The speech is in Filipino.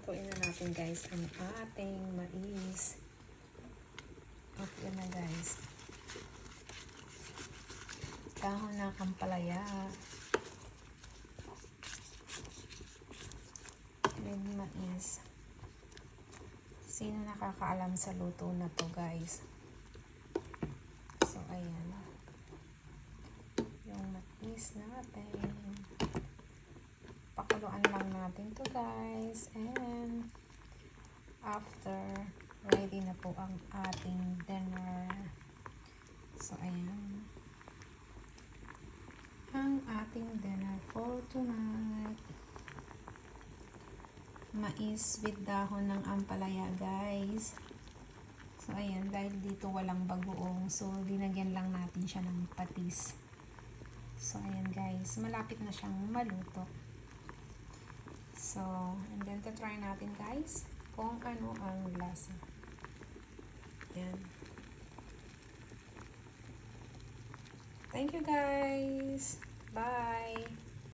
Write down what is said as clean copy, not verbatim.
Lutuin na natin guys ang ating mais. Okay na guys. Dahon na kampalaya. Red mais. Sino nakakaalam sa luto na to guys? So ayan. Yung mais natin. Pakuluan lang natin to guys. And after, ready na po ang ating dinner. So ayan. Ang ating dinner for tonight. Mais with dahon ng ampalaya guys. So ayan, dahil dito walang bagoong, so dinagyan lang natin siya ng patis. So ayan guys, malapit na siyang maluto. So, and then try natin guys kung ano ang lasa. Ayan. Thank you guys. Bye.